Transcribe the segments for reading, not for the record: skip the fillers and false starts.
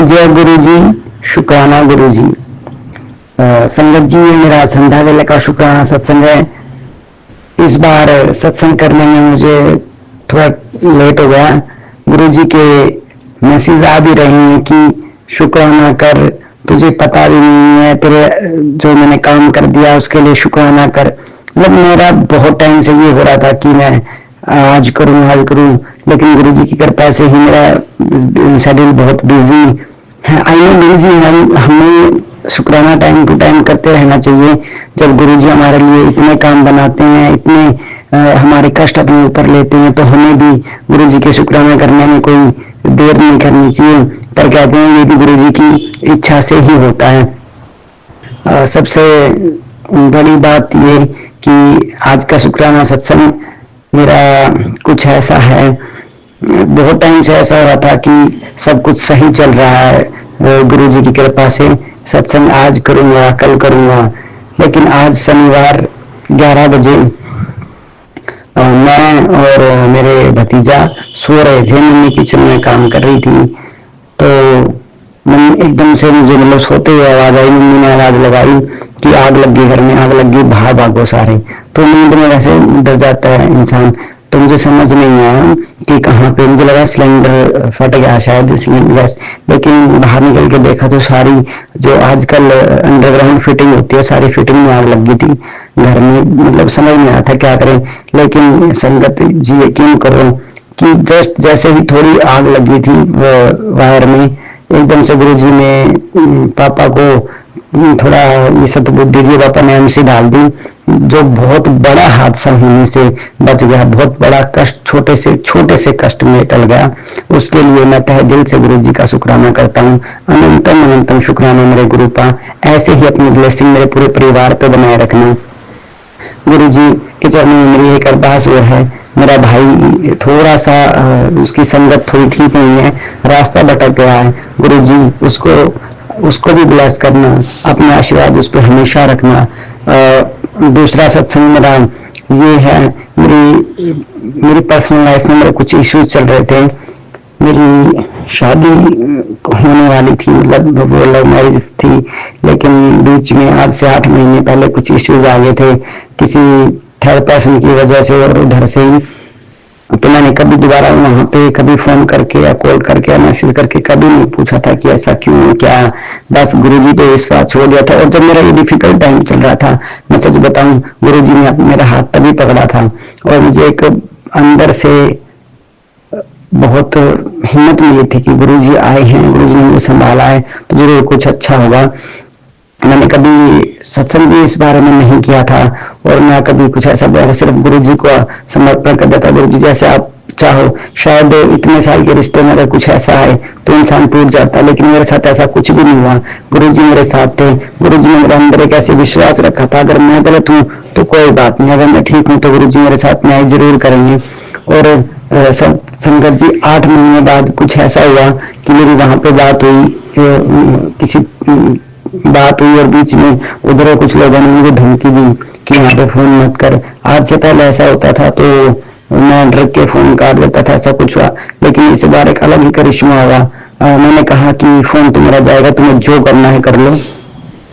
जय गुरु जी। शुक्राना गुरु जी। संगत जी, ये मेरा संध्या वेले का शुक्राना सत्संग है। इस बार सत्संग करने में मुझे थोड़ा लेट हो गया। गुरु जी के मैसेज आ भी रहे हैं कि शुक्राना कर, तुझे पता भी नहीं है, तेरे जो मैंने काम कर दिया उसके लिए शुक्राना कर। मतलब मेरा बहुत टाइम से ये हो रहा था कि मैं आज करूं, लेकिन गुरु जी की कृपा से ही मेरा शेड्यूल बहुत बिजी है। आई नो गुरु जी, हमें शुक्राना टाइम टू टाइम करते रहना चाहिए। जब गुरु जी हमारे लिए इतने काम बनाते हैं, इतने हमारे कष्ट अपने ऊपर लेते हैं, तो हमें भी गुरु जी के शुक्राना करने में कोई देर नहीं करनी चाहिए। पर कहते हैं ये भी गुरु जी की इच्छा से ही होता है। सबसे बड़ी बात ये कि आज का शुक्राना सत्संग मेरा कुछ ऐसा है, बहुत टाइम से ऐसा हो रहा था कि सब कुछ सही चल रहा है गुरु जी की कृपा से। सत्संग आज करूंगा, कल करूंगा, लेकिन आज शनिवार 11 बजे मैं और मेरे भतीजा सो रहे थे। मम्मी किचन में काम कर रही थी, तो मम्मी एकदम से मुझे मतलब सोते हुए आवाज आई। मम्मी ने आवाज लगाई कि आग लग गई, घर में आग लग गई, बाहर भागो सारे। तो नींद में वैसे डर जाता है इंसान, तो मुझे समझ नहीं आया कि कहाँ पे। मुझे लगा सिलेंडर फट गया शायद, सिलेंडर गैस। लेकिन बाहर निकल के देखा तो सारी जो आजकल अंडरग्राउंड फिटिंग होती है, सारी फिटिंग में आग लग गई थी घर में। मतलब समझ नहीं आया था क्या करें। लेकिन संगत जी, यकीन करो कि जस्ट जैसे ही थोड़ी आग लगी थी वायर में, एकदम से गुरु जी ने पापा को थोड़ा ये सतबुद्धि की, पापा ने एमसी डाल दी, जो बहुत बड़ा हादसा होने से बच गया। बहुत बड़ा कष्ट छोटे से कष्ट में टल गया। उसके लिए मैं तहे दिल से गुरु जी का शुक्राना करता हूँ। अनंतम अनंतम शुक्राना मेरे गुरु पा। ऐसे ही अपनी ब्लेसिंग मेरे पूरे परिवार पे बनाए रखना। गुरु जी के चरणों में मेरी एक अरदास और है। मेरा भाई थोड़ा सा उसकी संगत थोड़ी ठीक नहीं है, रास्ता भटक गया है। गुरु जी उसको भी ब्लेस करना, अपना आशीर्वाद उस पर हमेशा रखना। दूसरा सत्संग मेरा ये है, मेरी पर्सनल लाइफ में मेरे कुछ इश्यूज चल रहे थे। मेरी शादी होने वाली थी, मतलब वो लव मैरिज थी, लेकिन बीच में आज से 8 महीने पहले कुछ इश्यूज आ गए थे किसी थर्ड पर्सन की वजह से, और उधर से ही। तो मैंने कभी दोबारा वहां पे कभी फोन करके या कॉल करके या मैसेज करके कभी नहीं पूछा था कि ऐसा क्यों क्या। बस गुरुजी पे विश्वास छोड़ दिया था। और जब मेरा ये डिफिकल्ट टाइम चल रहा था, मैं सच बताऊं, गुरुजी ने मेरा हाथ तभी पकड़ा था, और मुझे एक अंदर से बहुत हिम्मत मिली थी कि गुरुजी आए हैं, गुरुजी ने मुझे संभाला है, तो जरूर कुछ अच्छा होगा। मैंने कभी सत्संग भी इस बारे में नहीं किया था, और मैं कभी कुछ ऐसा सिर्फ गुरुजी को समर्पण कर देता। गुरुजी जैसे आप चाहो। शायद इतने साल के रिश्ते में अगर कुछ ऐसा है तो इंसान टूट जाता है, लेकिन मेरे साथ ऐसा कुछ भी नहीं हुआ। गुरुजी मेरे साथ थे। गुरुजी ने मेरे अंदर एक ऐसे विश्वास रखा था, अगर मैं गलत हूँ तो कोई बात नहीं, अगर मैं ठीक हूँ तो गुरुजी मेरे साथ न्याय जरूर करेंगे। और संगत जी, 8 महीने बाद कुछ ऐसा हुआ कि मेरी वहां पे बात हुई, किसी बात हुई, और बीच में उधर कुछ लोगों ने मुझे धमकी दी कि यहाँ पे फोन मत कर। आज से पहले ऐसा होता था तो मैं डर के फोन काट देता था, ऐसा कुछ हुआ। लेकिन इस बार एक अलग ही करिश्मा हुआ। मैंने कहा कि फोन तो मेरा जाएगा, तुम्हें जो करना है कर लो,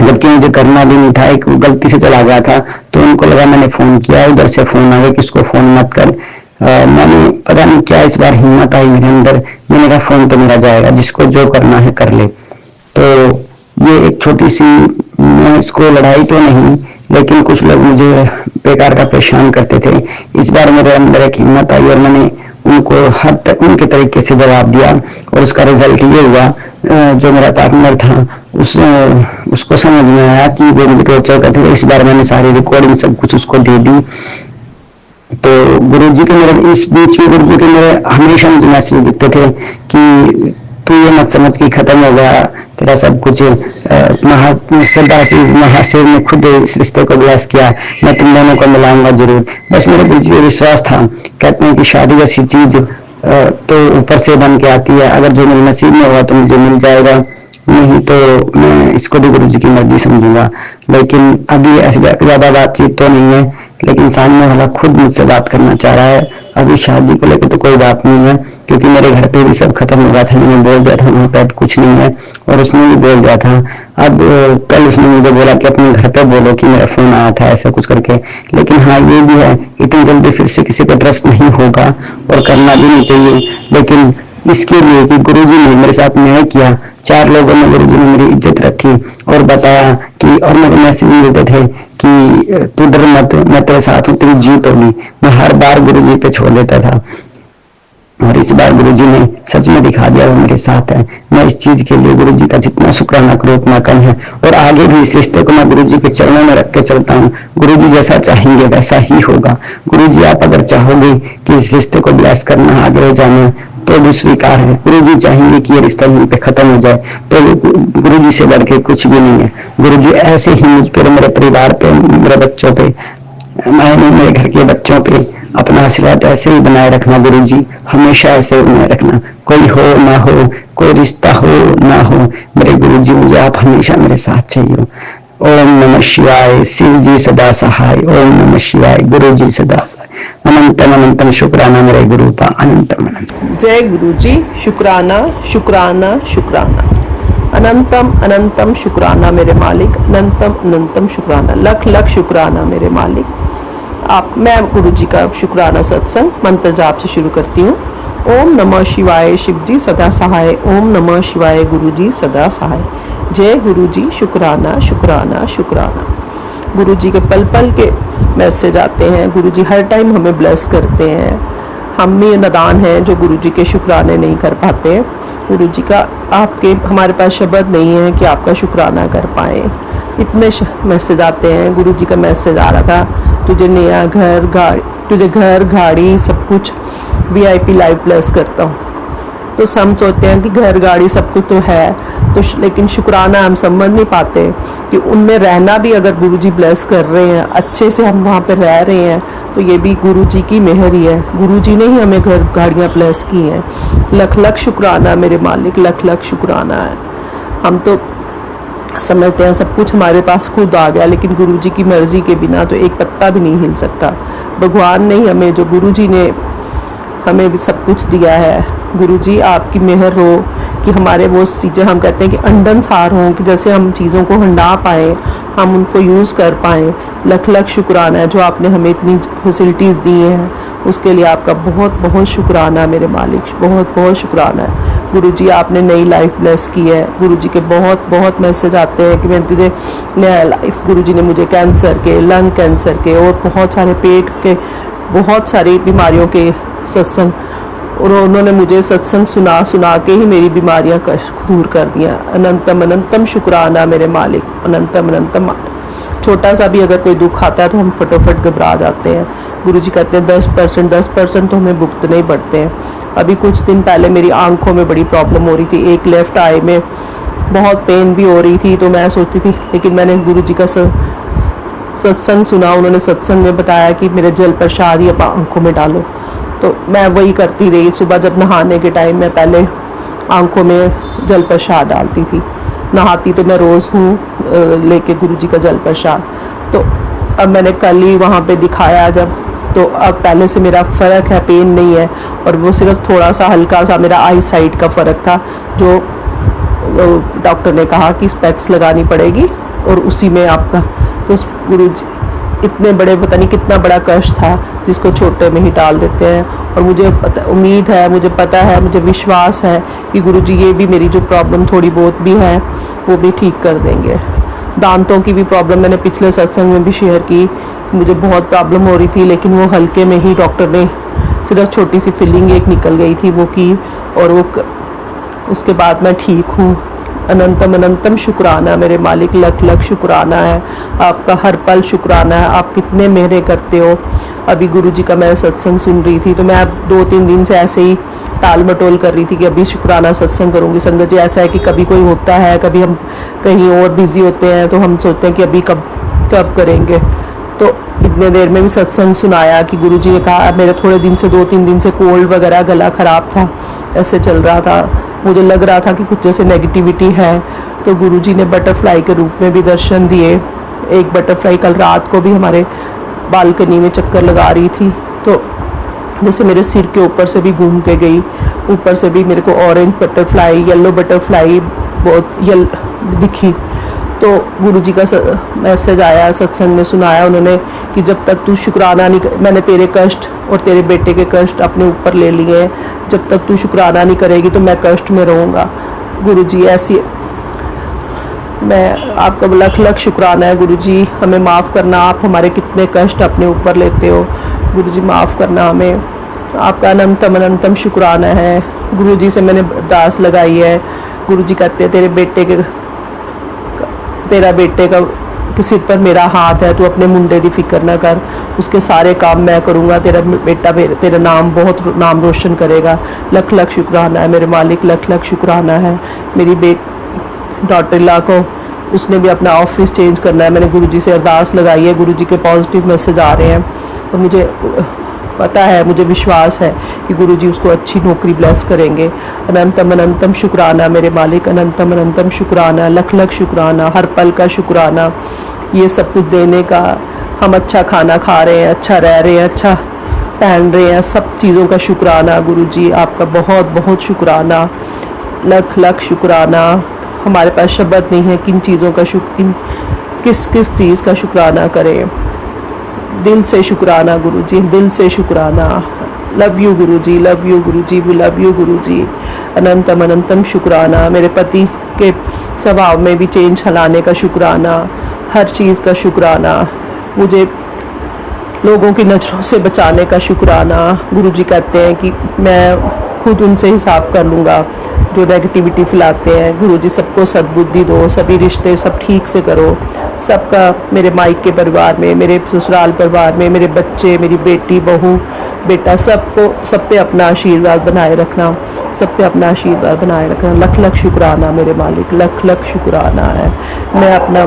जबकि मुझे करना भी नहीं था, एक गलती से चला गया था। तो उनको लगा मैंने फोन किया, उधर से फोन आ गया कि उसको फोन मत कर। मैंने पता नहीं क्या इस बार हिम्मत आई मेरे अंदर, मैंने कहा फोन तो मेरा जाएगा, जिसको जो करना है कर ले। तो ये एक छोटी सी, मैं इसको लड़ाई तो नहीं, लेकिन कुछ लोग मुझे बेकार का परेशान करते थे। इस बार मेरे अंदर एक हिम्मत आई और मैंने उनको हर तक उनके तरीके से जवाब दिया, और उसका रिजल्ट ये हुआ, जो मेरा पार्टनर था उसको समझ में आया कि वो मुझे टॉर्चर करते थे। इस बार मैंने सारी रिकॉर्डिंग सब कुछ उसको दे दी। तो गुरुजी के मेरे इस बीच में गुरुजी के मेरे हमेशा मुझे मैसेज दिखते थे कि तू ये मत समझ कि खत्म हो गया तेरा सब कुछ। महाशिव ने खुद इस रिश्ते को ब्लेस किया, मैं तुम दोनों को मिलाऊंगा जरूर। बस मेरे गुरुजी पे विश्वास था। कहते हैं कि शादी जैसी चीज तो ऊपर से बन के आती है, अगर जो मेरे नसीब में हुआ तो मुझे मिल जाएगा, नहीं तो मैं इसको भी गुरुजी की मर्जी समझूंगा। लेकिन अभी ऐसी ज्यादा बातचीत तो नहीं है, लेकिन सामने वाला खुद मुझसे बात करना चाह रहा है। अभी शादी को लेकर तो कोई बात नहीं है, क्योंकि मेरे घर पे भी सब खत्म हो गया था, मैंने बोल दिया था वहाँ पे अब कुछ नहीं है, और उसने भी बोल दिया था। अब कल उसने मुझे बोला कि अपने घर पे बोलो कि मेरा फोन आया था ऐसा कुछ करके। लेकिन हाँ ये भी है, इतनी जल्दी फिर से किसी पे ट्रस्ट नहीं होगा और करना भी नहीं चाहिए। लेकिन इसके लिए कि गुरुजी ने मेरे साथ न्याय किया, 4 लोगों ने गुरुजी ने मेरी इज्जत रखी और बताया कि, और मेरे मैसेज देते थे कि तू डर मत, मैं तेरे साथ हूँ, तेरी जीत होगी। मैं हर बार गुरुजी पे छोड़ देता था, और इस बार गुरुजी ने सच में दिखा दिया वो मेरे साथ है। मैं इस चीज के लिए गुरुजी का जितना शुक्राना करूँ उतना कम है, और आगे भी इस रिश्ते को मैं गुरुजी के चरणों में रख के चलता हूँ। गुरुजी जैसा चाहेंगे वैसा ही होगा। गुरुजी आप अगर चाहोगे कि इस रिश्ते को ब्लेस करना, आगे जाना, तो भी स्वीकार है। गुरुजी चाहेंगे कि ये रिश्ता यहीं पे खत्म हो जाए, तो गुरुजी से बढ़ के कुछ भी नहीं है। गुरुजी ऐसे ही मुझ पर, मेरे परिवार पे, मेरे बच्चों पे, मेरे घर के बच्चों पे अपना आशीर्वाद ऐसे ही बनाए रखना। गुरुजी हमेशा ऐसे बनाए रखना, कोई हो ना हो, कोई रिश्ता हो ना हो, मेरे गुरुजी मुझे आप हमेशा मेरे साथ चाहिए। ओम नमः शिवाय, शिव जी सदा सहाय। ओम नमः शिवाय, गुरु जी सदा सहाय। अनंतम अनंतम शुक्राना मेरे गुरु का, अनंतम अनंतम। जय गुरु जी, शुक्राना शुक्राना शुक्राना, अनंतम अनंतम शुक्राना मेरे मालिक, अनंतम अनंतम शुक्राना, लख लख शुक्राना मेरे मालिक। मैं गुरु जी का शुक्राना सत्संग मंत्र जाप से शुरू करती हूँ। ओम नमः शिवाय, शिव जी सदा सहाय। ओम नमः शिवाय, गुरु जी सदा सहाय। जय गुरु जी, शुक्राना शुक्राना शुक्राना। गुरु जी के पल पल के मैसेज आते हैं। गुरु जी हर टाइम हमें ब्लेस करते हैं। हम भी नादान हैं जो गुरु जी के शुक्राने नहीं कर पाते। गुरु जी का आपके हमारे पास शब्द नहीं है कि आपका शुक्राना कर पाए। इतने मैसेज आते हैं। गुरु जी का मैसेज आ रहा था, तुझे नया घर गाड़ी, तुझे घर गाड़ी सब कुछ VIP लाइफ ब्लेस करता हूँ। तो हम सोचते हैं कि घर गाड़ी सब कुछ तो है, तो लेकिन शुक्राना हम समझ नहीं पाते कि उनमें रहना भी अगर गुरुजी ब्लेस कर रहे हैं, अच्छे से हम वहाँ पे रह रहे हैं, तो ये भी गुरुजी की मेहर ही है। गुरुजी ने ही हमें घर गाड़ियाँ ब्लेस की हैं। लख लख शुक्राना मेरे मालिक, लख लख शुक्राना है। हम तो समझते हैं सब कुछ हमारे पास खुद आ गया, लेकिन गुरुजी की मर्जी के बिना तो एक पत्ता भी नहीं हिल सकता। भगवान ने ही हमें, जो गुरुजी ने हमें भी सब कुछ दिया है। गुरुजी आपकी मेहर हो कि हमारे वो चीज़ें, हम कहते हैं कि अंडन सार हों, कि जैसे हम चीज़ों को हंडा पाएँ, हम उनको यूज़ कर पाएँ। लख लख शुक्राना है जो आपने हमें इतनी फैसिलिटीज़ दी हैं, उसके लिए आपका बहुत बहुत शुक्राना मेरे मालिक, बहुत बहुत शुक्राना है। गुरुजी आपने नई लाइफ ब्लेस की है। गुरुजी के बहुत बहुत मैसेज आते हैं कि मैं तुझे नया लाइफ, गुरुजी ने मुझे कैंसर के, लंग कैंसर के और बहुत सारे पेट के, बहुत सारी बीमारियों के सत्संग, और उन्होंने मुझे सत्संग सुना सुना के ही मेरी बीमारियां दूर कर दिया। अनंतम अनंतम शुक्राना मेरे मालिक, अनंतम अनंतम। छोटा सा भी अगर कोई दुख आता है तो हम फटाफट घबरा जाते हैं। गुरुजी कहते हैं 10% तो हमें भुगतने ही पड़ते हैं। अभी कुछ दिन पहले मेरी आंखों में बड़ी प्रॉब्लम हो रही थी, एक लेफ्ट आई में बहुत पेन भी हो रही थी। तो मैं सोचती थी, लेकिन मैंने गुरुजी का सत्संग सुना, उन्होंने सत्संग में बताया कि मेरे जल प्रसाद ही आंखों में डालो, तो मैं वही करती रही। सुबह जब नहाने के टाइम मैं पहले आंखों में जल प्रसाद डालती थी। नहाती तो मैं रोज़ हूँ लेके गुरुजी का जल प्रसाद। तो अब मैंने कल ही वहाँ पे दिखाया जब, तो अब पहले से मेरा फ़र्क है, पेन नहीं है, और वो सिर्फ थोड़ा सा हल्का सा मेरा आई साइड का फ़र्क था, जो डॉक्टर ने कहा कि स्पेक्स लगानी पड़ेगी और उसी में आपका, तो गुरुजी इतने बड़े, पता नहीं कितना बड़ा कष्ट था जिसको छोटे में ही टाल देते हैं। और मुझे उम्मीद है, मुझे पता है, मुझे विश्वास है कि गुरुजी ये भी मेरी जो प्रॉब्लम थोड़ी बहुत भी है वो भी ठीक कर देंगे। दांतों की भी प्रॉब्लम मैंने पिछले सत्संग में भी शेयर की, मुझे बहुत प्रॉब्लम हो रही थी, लेकिन वो हल्के में ही डॉक्टर ने सिर्फ छोटी सी फिलिंग एक निकल गई थी वो की, और वो उसके बाद मैं ठीक हूँ। अनंतम अनंतम शुक्राना मेरे मालिक, लख लख शुक्राना है आपका, हर पल शुक्राना है। आप कितने मेहरे करते हो। अभी गुरुजी का मैं सत्संग सुन रही थी, तो मैं अब 2-3 दिन से ऐसे ही टाल मटोल कर रही थी कि अभी शुक्राना सत्संग करूँगी। संगत जी ऐसा है कि कभी कोई होता है, कभी हम कहीं और बिजी होते हैं, तो हम सोचते हैं कि अभी कब करेंगे। तो इतने देर में भी सत्संग सुनाया कि गुरुजी ने कहा, मेरे थोड़े दिन से 2-3 दिन से कोल्ड वगैरह, गला ख़राब था, ऐसे चल रहा था, मुझे लग रहा था कि कुछ जैसे नेगेटिविटी है। तो गुरुजी ने बटरफ्लाई के रूप में भी दर्शन दिए। एक बटरफ्लाई कल रात को भी हमारे बालकनी में चक्कर लगा रही थी, तो जैसे मेरे सिर के ऊपर से भी घूम के गई, ऊपर से भी मेरे को ऑरेंज बटरफ्लाई, येलो बटरफ्लाई बहुत दिखी। तो गुरुजी का मैसेज आया, सत्संग में सुनाया उन्होंने कि जब तक तू शुक्राना नहीं, मैंने तेरे कष्ट और तेरे बेटे के कष्ट अपने ऊपर ले लिए हैं, जब तक तू शुक्राना नहीं करेगी तो मैं कष्ट में रहूँगा। गुरुजी ऐसी, मैं आपका लख लख शुक्राना है गुरुजी, हमें माफ़ करना, आप हमारे कितने कष्ट अपने ऊपर लेते हो गुरुजी, माफ़ करना हमें, आपका अनंतम अनंतम शुक्राना है। गुरुजी से मैंने अरदास लगाई है, गुरुजी कहते हैं तेरा बेटे के सिर पर मेरा हाथ है, तू अपने मुंडे की फिक्र ना कर, उसके सारे काम मैं करूँगा, तेरा बेटा तेरा नाम बहुत नाम रोशन करेगा। लख लख शुक्राना है मेरे मालिक, लख लख शुक्राना है। मेरी डॉटर ला को, उसने भी अपना ऑफिस चेंज करना है, मैंने गुरुजी से अरदास लगाई है, गुरुजी के पॉजिटिव मैसेज आ रहे हैं, तो मुझे पता है, मुझे विश्वास है कि गुरुजी उसको अच्छी नौकरी ब्लेस करेंगे। अनंतम अनंतम शुक्राना मेरे मालिक, अनंतम अनंतम शुक्राना, लख लख शुक्राना, हर पल का शुक्राना, ये सब कुछ देने का। हम अच्छा खाना खा रहे हैं, अच्छा रह रहे हैं, अच्छा पहन रहे हैं, सब चीज़ों का शुक्राना गुरुजी, आपका बहुत बहुत शुक्राना, लख लख शुक्राना। हमारे पास शब्द नहीं है किन चीज़ों का किस किस चीज़ का शुक्राना करें। दिल से शुक्राना गुरुजी, दिल से शुक्राना। Love you Guruji, love you Guruji, we love you Guruji. अनंतम अनंतम शुक्राना। मेरे पति के स्वभाव में भी चेंज लाने का शुक्राना, हर चीज़ का शुक्राना। मुझे लोगों की नज़रों से बचाने का शुक्राना। गुरुजी कहते हैं कि मैं खुद उनसे हिसाब कर लूँगा जो नेगेटिविटी फैलाते हैं। गुरुजी सबको सद्बुद्धि दो, सभी रिश्ते सब ठीक से करो, सबका, मेरे मायके परिवार में, मेरे ससुराल परिवार में, मेरे बच्चे, मेरी बेटी बहू बेटा, सबको, सब पे अपना आशीर्वाद बनाए रखना, सब पे अपना आशीर्वाद बनाए रखना। लख लख शुक्राना मेरे मालिक, लख लख शुक्राना है। मैं अपना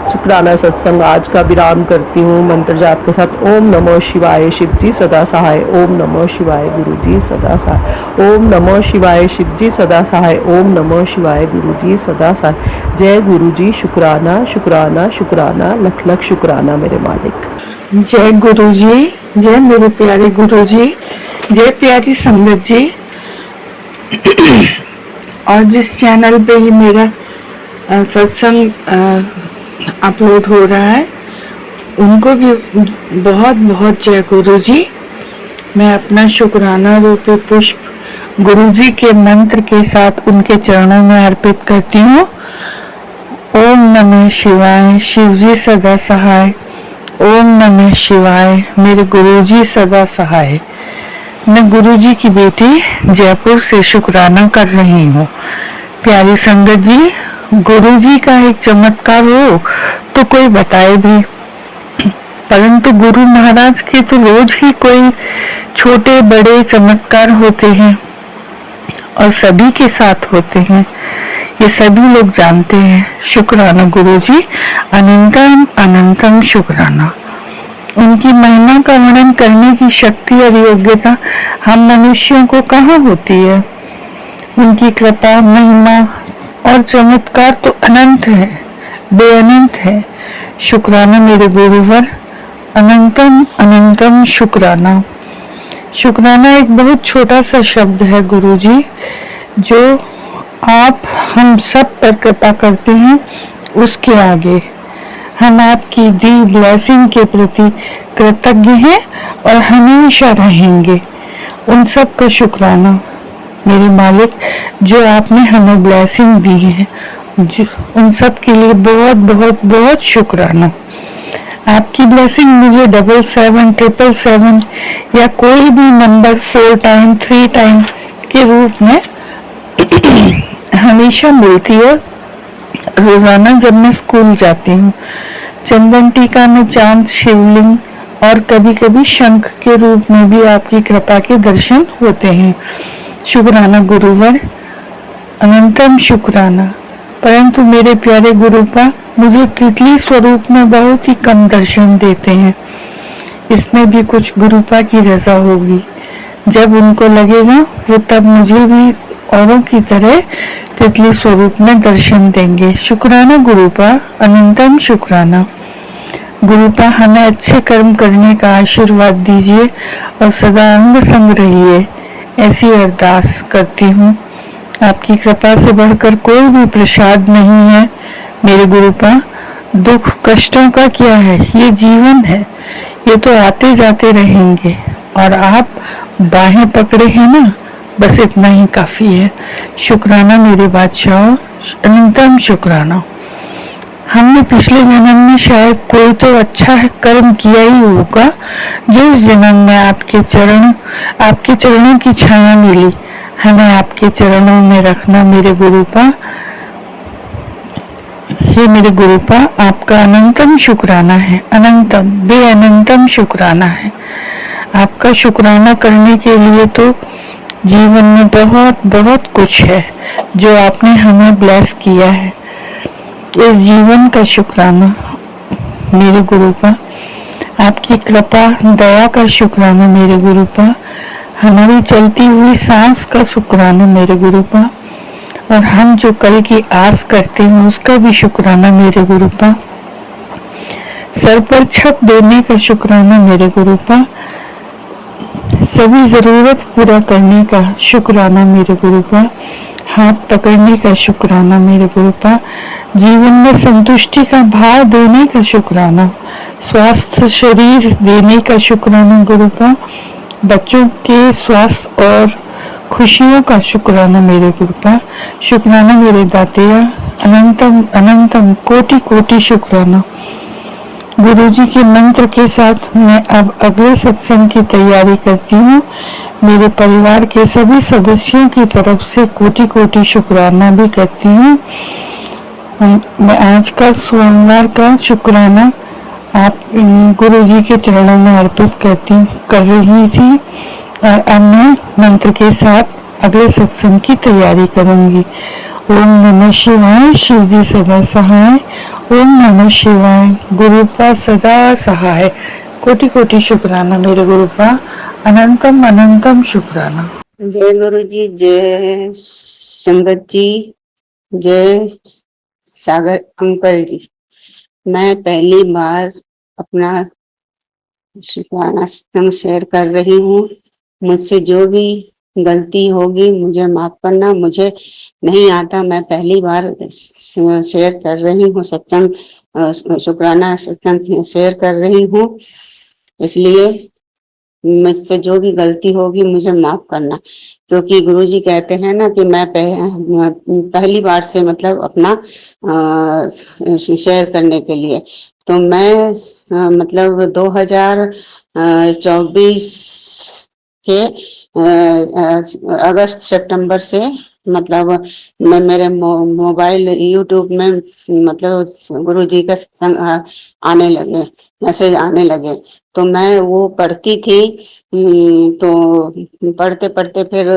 शुक्राना सत्संग आज का विराम करती हूँ मंत्र जाप के साथ। ओम नमो शिवाय, शिव जी सदा सहाय। ओम नमो शिवाय, गुरु जी सदा सहाय। ओम नमो शिवाय, शिव जी सदा सहाय। ओम नमो शिवाय, गुरु जी सदा सहाय। जय गुरु जी, शुक्राना शुक्राना शुक्राना, लख लख शुक्राना मेरे मालिक। जय गुरु जी, जय मेरे प्यारे गुरु जी, जय प्यारी संगत जी। और जिस चैनल पे ही मेरा सत्संग अपलोड हो रहा है उनको भी बहुत बहुत जय गुरु जी। मैं अपना शुक्राना रूपी पुष्प गुरु जी के मंत्र के साथ उनके चरणों में अर्पित करती हूँ। ओम नमः शिवाय, शिव जी सदा सहाय। ओम नमः शिवाय, मेरे गुरु जी सदा सहाय। मैं गुरु जी की बेटी जयपुर से शुक्राना कर रही हूँ। प्यारी संगत जी, गुरु जी का एक चमत्कार हो तो कोई बताए भी, परंतु गुरु महाराज के तो रोज ही कोई छोटे बड़े चमत्कार होते हैं और सभी के साथ होते हैं, ये सभी लोग जानते हैं। शुक्राना गुरु जी, अनंतम अनंतम शुक्राना। उनकी महिमा का वर्णन करने की शक्ति और योग्यता हम मनुष्यों को कहाँ होती है। उनकी कृपा, महिमा और चमत्कार तो अनंत है, बेअनंत है। शुक्राना मेरे गुरुवर, अनंतम अनंतम शुक्राना। शुक्राना एक बहुत छोटा सा शब्द है गुरुजी, जो आप हम सब पर कृपा करते हैं उसके आगे हम आपकी दी ब्लेसिंग के प्रति कृतज्ञ हैं और हमेशा रहेंगे। उन सब का शुक्राना मेरे मालिक, जो आपने हमें ब्लेसिंग दी है, उन सब के लिए बहुत बहुत बहुत शुक्राना। आपकी ब्लेसिंग मुझे 77 777 या कोई भी नंबर 4 टाइम 3 टाइम के रूप में हमेशा मिलती है। रोजाना जब मैं स्कूल जाती हूँ, चंदन टीका में चांद, शिवलिंग और कभी कभी शंख के रूप में भी आपकी कृपा के दर्शन होते हैं। शुक्राना गुरुवर, अनंतम शुक्राना। परंतु मेरे प्यारे गुरुपा मुझे तितली स्वरूप में बहुत ही कम दर्शन देते हैं। इसमें भी कुछ गुरुपा की रजा होगी, जब उनको लगेगा वो तब मुझे भी औरों की तरह तितली स्वरूप में दर्शन देंगे। शुक्राना गुरुपा, अनंतम शुक्राना। गुरुपा हमें अच्छे कर्म करने का आशीर्वाद दीजिए और सदा अंग संग रहिए, ऐसी अरदास करती हूँ। आपकी कृपा से बढ़कर कोई भी प्रसाद नहीं है मेरे गुरुपा। दुख कष्टों का क्या है, ये जीवन है, ये तो आते जाते रहेंगे और आप बाहें पकड़े हैं ना, बस इतना ही काफी है। शुक्राना मेरे बादशाह, अनंतम शुक्राना। हमने पिछले जन्म में शायद कोई तो अच्छा कर्म किया ही होगा जो इस जन्म में आपके चरणों की छाया मिली। हमें आपके चरणों में रखना मेरे गुरुपा। हे मेरे गुरुपा, आपका अनंतम शुक्राना है, अनंतम बेअनंतम शुक्राना है। आपका शुक्राना करने के लिए तो जीवन में बहुत बहुत कुछ है जो आपने हमें ब्लेस किया है। इस जीवन का शुक्राना मेरे गुरुपा। आपकी कृपा दया का शुक्राना मेरे गुरुपा। हमारी चलती हुई सांस का शुक्राना मेरे गुरुपा। और हम जो कल की आस करते हैं उसका भी शुक्राना मेरे गुरुपा। सर पर छत देने का शुक्राना मेरे गुरुपा। सभी जरूरत पूरा करने का शुक्राना मेरे गुरुपा। हाथ पकड़ने का शुक्राना मेरे गुरुपा। जीवन में संतुष्टि का भाव देने का शुक्राना। स्वास्थ्य शरीर देने का शुक्राना गुरुपा। बच्चों के स्वास्थ्य और खुशियों का शुक्राना मेरे गुरुपा। शुक्राना मेरे दातिया, अनंतम अनंतम कोटि कोटि शुक्राना। गुरुजी के मंत्र के साथ मैं अब अगले सत्संग की तैयारी करती हूँ। मेरे परिवार के सभी सदस्यों की तरफ से कोटि कोटि शुक्राना भी करती हूँ। मैं आज का सोमवार का शुक्राना आप गुरुजी के चरणों में अर्पित कर रही थी और अब मैं मंत्र के साथ अगले सत्संग की तैयारी करूंगी। ओम नमः शिवाय, शिव जी सदा सहाय। ओम नमः शिवाय, गुरुपा सदा सहाय। कोटि कोटि शुक्राना मेरे गुरुपा, अनंतम अनंतम शुक्राना। जय गुरु जी, जय संगत जी, जय सागर अंकल जी। मैं पहली बार अपना शुक्राना शेयर कर रही हूँ। मुझसे जो भी गलती होगी मुझे माफ करना, मुझे नहीं आता। मैं पहली बार शेयर कर रही हूँ सत्संग, शुक्राना सत्संग शेयर कर रही हूँ, इसलिए मुझसे जो भी गलती होगी मुझे माफ करना। क्योंकि गुरुजी कहते हैं ना कि मैं पहली बार से मतलब अपना शेयर करने के लिए, तो मैं मतलब 2024 के अगस्त सितंबर से मतलब मैं मेरे मोबाइल यूट्यूब में मतलब गुरुजी का आने लगे, मैसेज आने लगे, तो मैं वो पढ़ती थी। तो पढ़ते पढ़ते फिर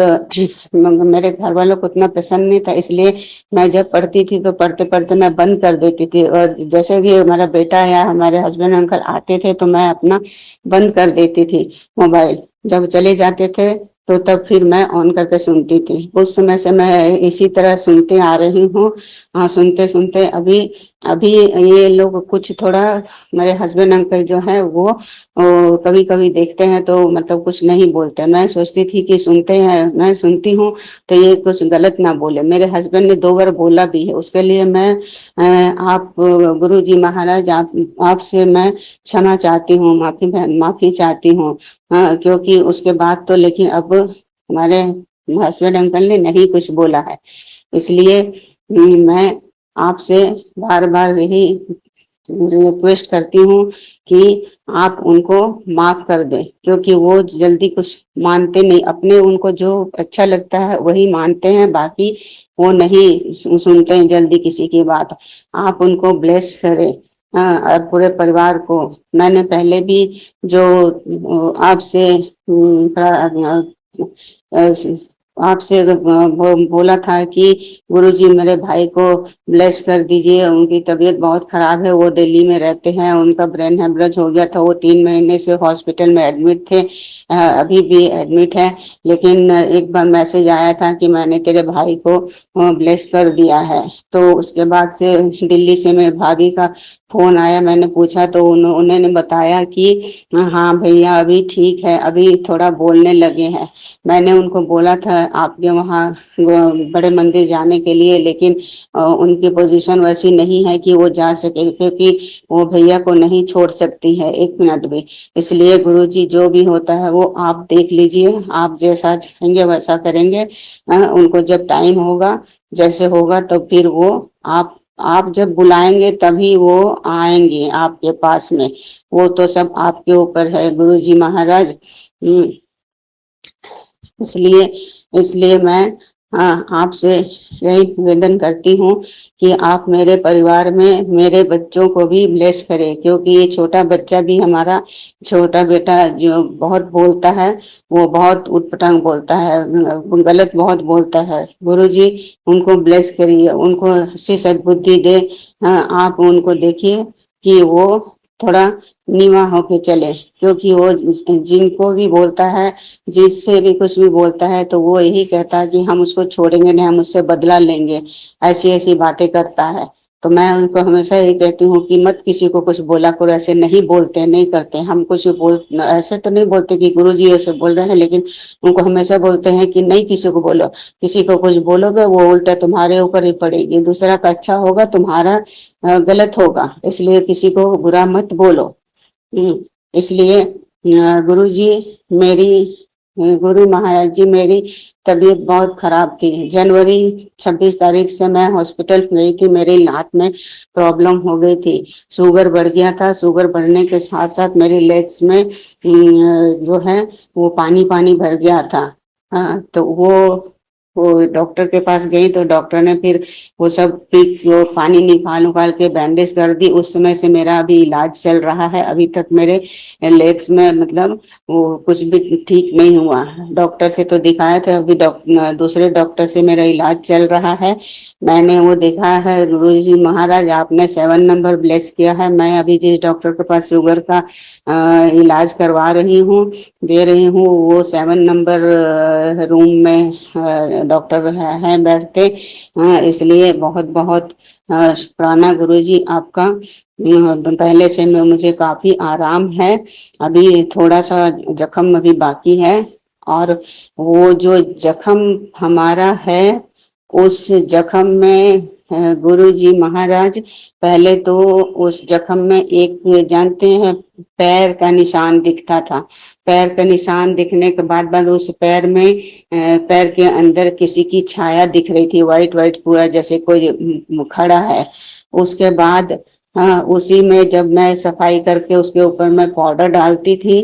मेरे घर वालों को उतना पसंद नहीं था, इसलिए मैं जब पढ़ती थी तो पढ़ते पढ़ते मैं बंद कर देती थी। और जैसे भी हमारा बेटा या हमारे हस्बैंड अंकल आते थे तो मैं अपना बंद कर देती थी मोबाइल। जब चले जाते थे तो तब फिर मैं ऑन करके सुनती थी। उस समय से मैं इसी तरह सुनते आ रही हूँ। सुनते सुनते अभी ये लोग कुछ थोड़ा, मेरे हस्बैंड अंकल जो है वो कभी कभी देखते हैं तो मतलब कुछ नहीं बोलते। मैं सोचती थी कि सुनते हैं, मैं सुनती हूँ तो ये कुछ गलत ना बोले। मेरे हस्बैंड ने 2 बार बोला भी है, उसके लिए मैं आप गुरु जी महाराज आपसे मैं क्षमा चाहती हूँ, माफी चाहती हूँ। क्योंकि उसके बाद तो लेकिन अब हमारे हस्बैंड अंकल ने नहीं कुछ बोला है, इसलिए मैं आपसे बार बार यही रिक्वेस्ट करती हूँ कि आप उनको माफ कर दें, क्योंकि वो जल्दी कुछ मानते नहीं। अपने उनको जो अच्छा लगता है वही मानते हैं, बाकी वो नहीं सुनते हैं जल्दी किसी की बात। आप उनको ब्लेस करें और पूरे परिवार को। मैंने पहले भी जो आपसे आपसे बोला था कि गुरुजी मेरे भाई को ब्लेस कर दीजिए, उनकी तबीयत बहुत खराब है, वो दिल्ली में रहते हैं, उनका ब्रेन हेमरेज हो गया था, वो 3 महीने से हॉस्पिटल में एडमिट थे, अभी भी एडमिट है। लेकिन एक बार मैसेज आया था कि मैंने तेरे भाई को ब्लेस कर दिया है। तो उसके बाद से दिल्ली से मेरे भाभी का फोन आया, मैंने पूछा तो उन्होंने बताया कि हाँ भैया अभी ठीक है, अभी थोड़ा बोलने लगे हैं। मैंने उनको बोला था आपके वहाँ बड़े मंदिर जाने के लिए, लेकिन उनकी पोजीशन वैसी नहीं है कि वो जा सके, क्योंकि वो भैया को नहीं छोड़ सकती है 1 मिनट भी। इसलिए गुरुजी जो भी होता है वो आप देख लीजिए, आप जैसा चाहेंगे वैसा करेंगे। उनको जब टाइम होगा, जैसे होगा तो फिर वो आप जब बुलाएंगे तभी वो आएंगे आपके पास में। वो तो सब आपके ऊपर है गुरुजी महाराज। इसलिए इसलिए मैं आपसे यही निवेदन करती हूँ कि आप मेरे परिवार में मेरे बच्चों को भी ब्लेस करें, क्योंकि ये छोटा बच्चा भी हमारा छोटा बेटा जो बहुत बोलता है, वो बहुत उटपटांग बोलता है, गलत बहुत बोलता है। गुरुजी उनको ब्लेस करिए, उनको ऐसी सद्बुद्धि दे। आप उनको देखिए कि वो थोड़ा नीवा होके चले, क्योंकि वो जिनको भी बोलता है, जिससे भी कुछ भी बोलता है, तो वो यही कहता है कि हम उसको छोड़ेंगे नहीं, हम उससे बदला लेंगे, ऐसी ऐसी बातें करता है। तो मैं उनको हमेशा यही कहती हूँ कि मत किसी को कुछ बोला करो, ऐसे नहीं बोलते, नहीं करते। हम कुछ ऐसे तो नहीं बोलते कि गुरुजी ऐसे बोल रहे हैं, लेकिन उनको हमेशा बोलते हैं कि नहीं किसी को बोलो, किसी को कुछ बोलोगे वो उल्टा तुम्हारे ऊपर ही पड़ेगी, दूसरा का अच्छा होगा तुम्हारा गलत होगा, इसलिए किसी को बुरा मत बोलो। इसलिए गुरु जी मेरी गुरु महाराज जी मेरी तबीयत बहुत खराब थी। जनवरी 26 तारीख से मैं हॉस्पिटल गई थी, मेरी लात में प्रॉब्लम हो गई थी, शुगर बढ़ गया था। शुगर बढ़ने के साथ साथ मेरे लेग्स में जो है वो पानी पानी भर गया था। हाँ, तो वो डॉक्टर के पास गई तो डॉक्टर ने फिर वो सब वो पानी निकाल उकाल के बैंडेज कर दी। उस समय से मेरा अभी इलाज चल रहा है, अभी तक मेरे लेग्स में मतलब वो कुछ भी ठीक नहीं हुआ। डॉक्टर से तो दिखाया था, अभी दूसरे डॉक्टर से मेरा इलाज चल रहा है। मैंने वो देखा है गुरुजी महाराज, आपने 7 नंबर ब्लेस किया है। मैं अभी जिस डॉक्टर के पास शुगर का इलाज करवा रही हूँ, दे रही हूँ, वो 7 नंबर रूम में डॉक्टर हैं बैठते। इसलिए बहुत बहुत शुक्राना गुरुजी आपका। पहले से मुझे काफी आराम है, अभी थोड़ा सा जख्म अभी बाकी है। और वो जो जख्म हमारा है, उस जख्म में गुरु जी महाराज, पहले तो उस जख्म में एक जानते हैं पैर का निशान दिखता था। पैर का निशान दिखने के बाद उस पैर में पैर के अंदर किसी की छाया दिख रही थी, वाइट वाइट पूरा, जैसे कोई खड़ा है। उसके बाद हाँ, उसी में जब मैं सफाई करके उसके ऊपर मैं पाउडर डालती थी,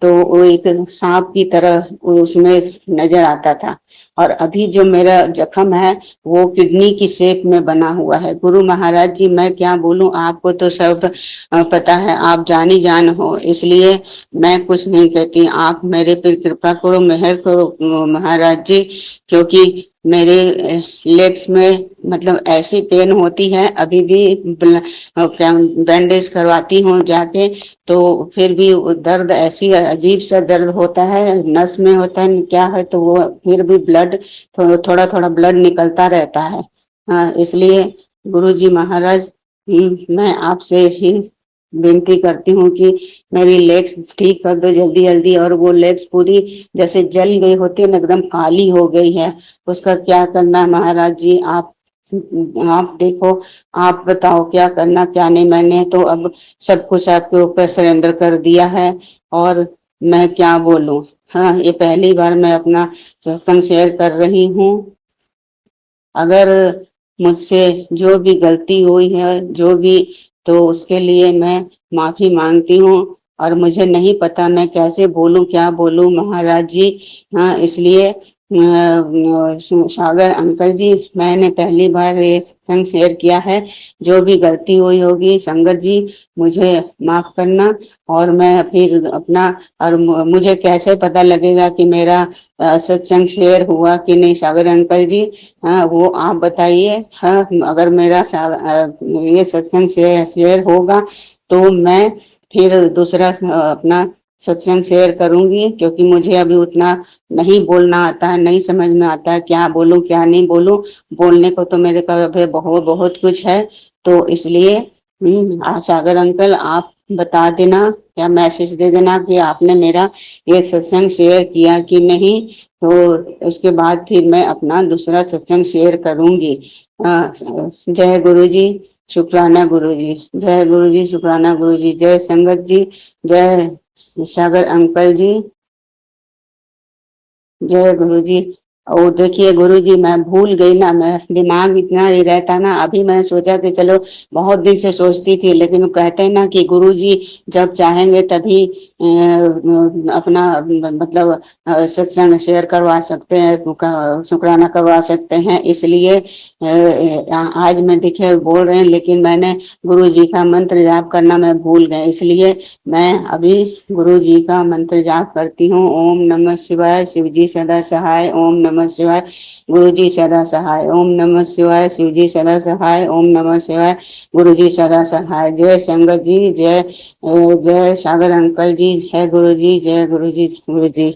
तो वो एक सांप की तरह उसमें नजर आता था। और अभी जो मेरा जख्म है वो किडनी की शेप में बना हुआ है। गुरु महाराज जी मैं क्या बोलूं, आपको तो सब पता है, आप जानी जान हो, इसलिए मैं कुछ नहीं कहती। आप मेरे पर कृपा करो, मेहर करो महाराज जी, क्योंकि मेरे लेग्स में मतलब ऐसी पेन होती है, अभी भी बैंडेज करवाती हूँ जाके, तो फिर भी दर्द ऐसी अजीब सा दर्द होता है, नस में होता है क्या है, तो वो फिर भी ब्लड थोड़ा थोड़ा ब्लड निकलता रहता है। हाँ, इसलिए गुरु जी महाराज मैं आपसे ही विनती करती हूँ कि मेरी लेग्स ठीक कर दो जल्दी जल्दी। और वो लेग्स पूरी जैसे जल गई होती है ना, एकदम काली हो गई है, उसका क्या करना है महाराज जी, आप देखो, आप बताओ क्या करना क्या नहीं। मैंने तो अब सब कुछ आपके ऊपर सरेंडर कर दिया है, और मैं क्या बोलूं। हाँ, ये पहली बार मैं अपना सत्संग शेयर कर रही हूँ। अगर मुझसे जो भी गलती हुई है जो भी, तो उसके लिए मैं माफी मांगती हूँ। और मुझे नहीं पता मैं कैसे बोलूं क्या बोलूं महाराज जी। हाँ, इसलिए सागर अंकल जी, मैंने पहली बार ये सत्संग शेयर किया है। जो भी गलती हुई होगी संगत जी मुझे माफ करना। और मैं फिर अपना, और मुझे कैसे पता लगेगा कि मेरा सत्संग शेयर हुआ कि नहीं सागर अंकल जी? हाँ, वो आप बताइए। हाँ, अगर मेरा ये सत्संग शेयर होगा तो मैं फिर दूसरा अपना सत्संग शेयर करूंगी, क्योंकि मुझे अभी उतना नहीं बोलना आता है, नहीं समझ में आता है क्या बोलूं क्या नहीं बोलूं। बोलने को तो मेरे को अभी बहुत बहुत कुछ है। तो इसलिए सागर अंकल आप बता देना या मैसेज दे देना कि आपने मेरा ये सत्संग शेयर किया कि नहीं। तो उसके बाद फिर मैं अपना दूसरा सत्संग शेयर करूंगी। जय गुरु जी, शुक्राना गुरु जी। जय गुरु जी, शुक्राना गुरु जी। जय संगत जी, जय सागर अंकल जी, जय गुरु जी। और देखिए गुरु जी, मैं भूल गई ना, मैं दिमाग इतना ही रहता ना। अभी मैं सोचा कि चलो, बहुत दिन से सोचती थी, लेकिन वो कहते हैं ना कि गुरु जी जब चाहेंगे तभी अपना मतलब सत्संग शेयर करवा सकते हैं, शुक्राना करवा सकते हैं। इसलिए आज मैं देखिए बोल रहे हैं, लेकिन मैंने गुरु जी का मंत्र जाप करना मैं भूल गए। इसलिए मैं अभी गुरु जी का मंत्र जाप करती हूँ। ओम नमः शिवाय, शिव जी सदा सहाय। ओम नमः शिवाय, गुरु जी सदा सहाय। ओम नमः शिवाय, शिव जी सदा सहाय। ओम नमः शिवाय, गुरु जी सदा सहाय। जय संगत जी, जय जय सागर अंकल जी, जय गुरु जी, जय गुरु जी, गुरु जी।